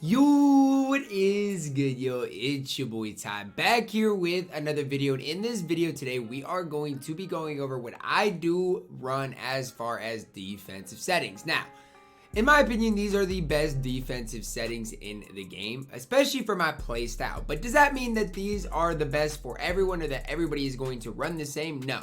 Yo, what is good, yo? It's your boy Ty, back here with another video. And in this video today, we are going to be going over what I do run as far as defensive settings. Now, in my opinion, these are the best defensive settings in the game, especially for my play style. But does that mean that these are the best for everyone or that everybody is going to run the same? No.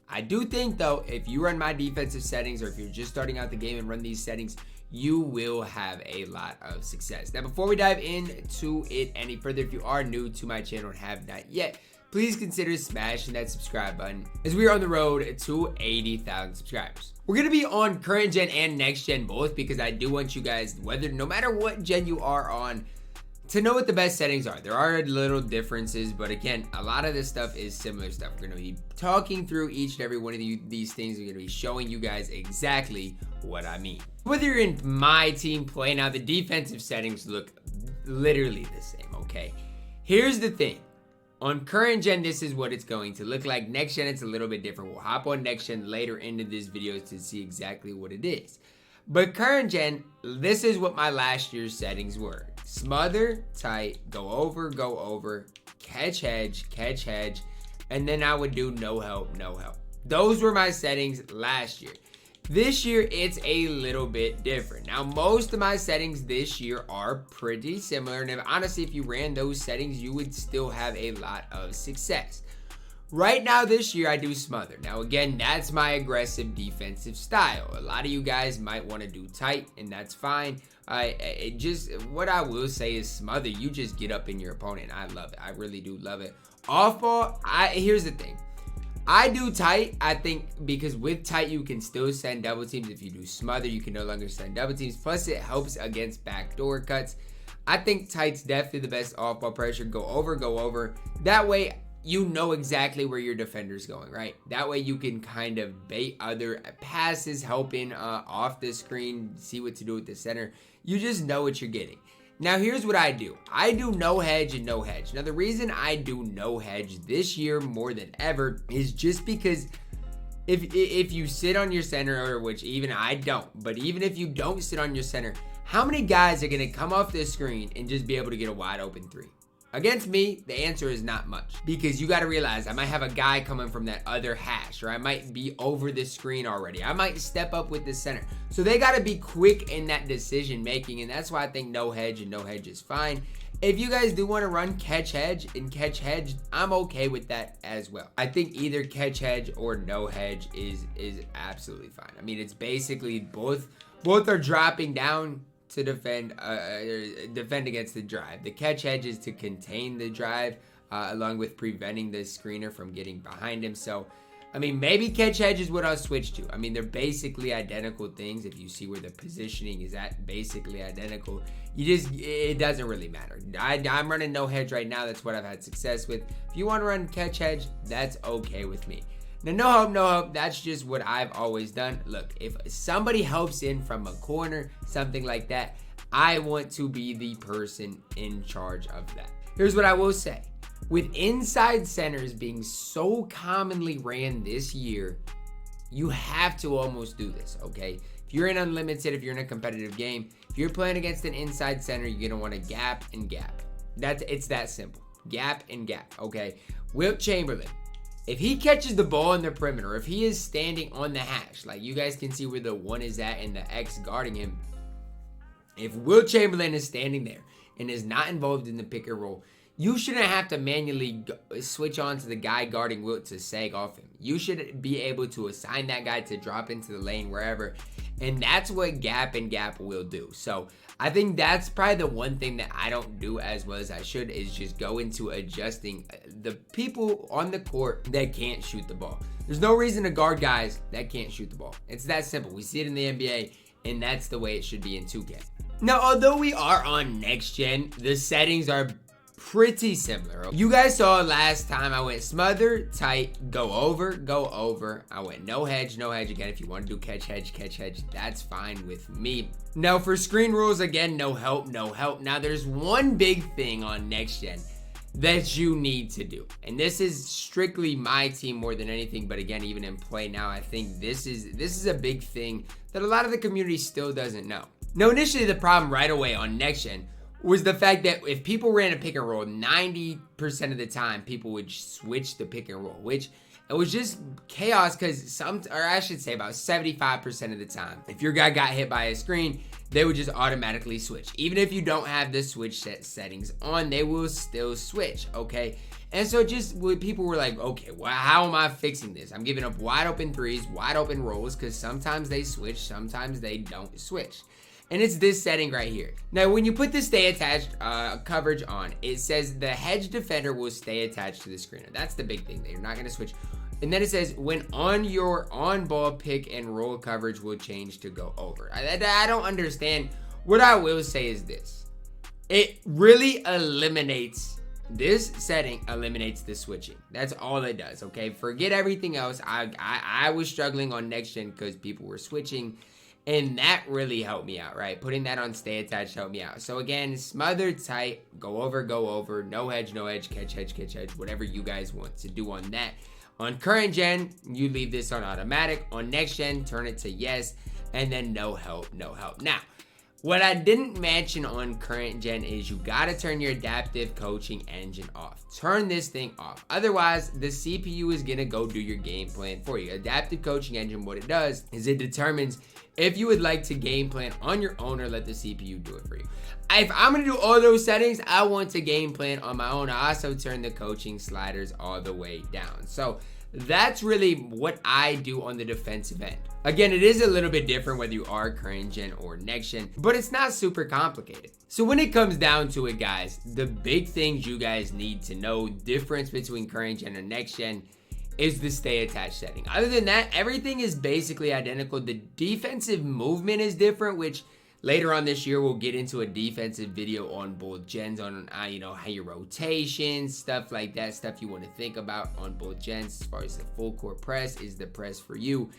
I do think, though, if you run my defensive settings or if you're just starting out the game and run these settings, you will have a lot of success. Now, before we dive into it any further, if you are new to my channel and have not yet, please consider smashing that subscribe button as we are on the road to 80,000 subscribers. We're going to be on current gen and next gen both because I do want you guys, no matter what gen you are on, to know what the best settings are. There are little differences, but again, a lot of this stuff is similar stuff. We're going to be talking through each and every one of these things. We're going to be showing you guys exactly what I mean. Whether you're in my team play now, the defensive settings look literally the same, okay? Here's the thing. On current gen, this is what it's going to look like. Next gen, it's a little bit different. We'll hop on next gen later into this video to see exactly what it is. But current gen, this is what my last year's settings were. Smother, tight, go over, catch hedge, and then I would do no help. Those were my settings last year. This year, it's a little bit different. Now, most of my settings this year are pretty similar, and honestly, if you ran those settings, you would still have a lot of success. Right now, this year, I do smother. Now, again, that's my aggressive defensive style. A lot of you guys might want to do tight, and that's fine. What I will say is smother. You just get up in your opponent. I love it. I really do love it. Off ball, here's the thing. I do tight, I think, because with tight, you can still send double teams. If you do smother, you can no longer send double teams. Plus, it helps against backdoor cuts. I think tight's definitely the best off-ball pressure. Go over. That way, you know exactly where your defender's going, right? That way you can kind of bait other passes, helping off the screen, see what to do with the center. You just know what you're getting. Now, here's what I do. I do no hedge and no hedge. Now, the reason I do no hedge this year more than ever is just because if you sit on your center, or which even I don't, but even if you don't sit on your center, how many guys are going to come off this screen and just be able to get a wide open three? Against me, the answer is not much, because you got to realize I might have a guy coming from that other hash, or I might be over the screen already. I might step up with the center. So they got to be quick in that decision making, and that's why I think no hedge and no hedge is fine. If you guys do want to run catch hedge, I'm okay with that as well. I think either catch hedge or no hedge is absolutely fine. I mean, it's basically both are dropping down to defend against the drive. The catch hedge is to contain the drive, along with preventing the screener from getting behind him. So, I mean, maybe catch hedge is what I'll switch to. I mean, they're basically identical things. If you see where the positioning is at, basically identical. It doesn't really matter. I'm running no hedge right now. That's what I've had success with. If you want to run catch hedge, that's okay with me. Now, no help, that's just what I've always done. Look, if somebody helps in from a corner, something like that, I want to be the person in charge of that. Here's what I will say. With inside centers being so commonly ran this year, you have to almost do this, okay? If you're in unlimited, if you're in a competitive game, if you're playing against an inside center, you're going to want to gap and gap. It's that simple. Gap and gap, okay? Wilt Chamberlain. If he catches the ball in the perimeter, if he is standing on the hash, like you guys can see where the 1 is at and the X guarding him, if Wilt Chamberlain is standing there and is not involved in the pick and roll, you shouldn't have to manually switch on to the guy guarding Wilt to sag off him. You should be able to assign that guy to drop into the lane wherever, and that's what gap and gap will do. So I think that's probably the one thing that I don't do as well as I should, is just go into adjusting the people on the court that can't shoot the ball. There's no reason to guard guys that can't shoot the ball. It's that simple. We see it in the NBA, and that's the way it should be in 2K. Now, although we are on next gen, the settings are pretty similar. You guys saw last time I went smother, tight, go over. I went no hedge again. If you want to do catch hedge, that's fine with me. Now for screen rules, again, no help. Now there's one big thing on next gen that you need to do, and this is strictly my team more than anything, but again, even in play now, I think this is a big thing that a lot of the community still doesn't know. Now, initially the problem right away on next gen was the fact that if people ran a pick and roll, 90% of the time people would switch the pick and roll, which it was just chaos because I should say about 75% of the time, if your guy got hit by a screen, they would just automatically switch. Even if you don't have the switch settings on, they will still switch, okay? And so just people were like, okay, well, how am I fixing this? I'm giving up wide open threes, wide open rolls, because sometimes they switch, sometimes they don't switch. And it's this setting right here. Now, when you put the stay attached coverage on, it says the hedge defender will stay attached to the screener. That's the big thing. They're not going to switch. And then it says when on your on-ball pick and roll coverage will change to go over. I don't understand. What I will say is this. It really eliminates, this setting eliminates the switching. That's all it does, okay? Forget everything else. I was struggling on next gen because people were switching. And that really helped me out, right? Putting that on stay attached helped me out. So again, smothered tight, go over, no hedge, catch hedge, whatever you guys want to do on that. On current gen, you leave this on automatic. On next gen, turn it to yes, and then no help. Now, what I didn't mention on current gen is you gotta turn your adaptive coaching engine off. Turn this thing off. Otherwise, the CPU is gonna go do your game plan for you. Adaptive coaching engine, what it does is it determines if you would like to game plan on your own or let the CPU do it for you. If I'm gonna do all those settings, I want to game plan on my own. I also turn the coaching sliders all the way down. So that's really what I do on the defensive end. Again, it is a little bit different whether you are current gen or next gen, but it's not super complicated. So when it comes down to it, guys, the big things you guys need to know, difference between current gen and next gen, is the stay attached setting. Other than that, everything is basically identical. The defensive movement is different, which later on this year we'll get into a defensive video on both gens, on how your rotations, stuff like that, stuff you want to think about on both gens. As far as the full court press, is the press for you?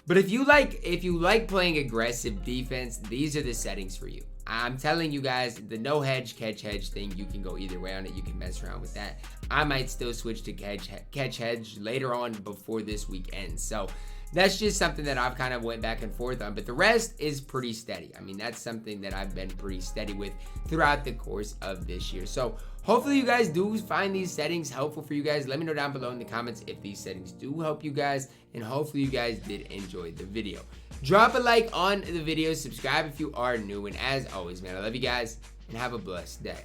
But if you like playing aggressive defense, these are the settings for you. I'm telling you guys, the no hedge, catch hedge thing, you can go either way on it. You can mess around with that. I might still switch to catch hedge later on before this week ends. So that's just something that I've kind of went back and forth on. But the rest is pretty steady. I mean, that's something that I've been pretty steady with throughout the course of this year. So hopefully you guys do find these settings helpful for you guys. Let me know down below in the comments if these settings do help you guys. And hopefully you guys did enjoy the video. Drop a like on the video. Subscribe if you are new. And as always, man, I love you guys. And have a blessed day.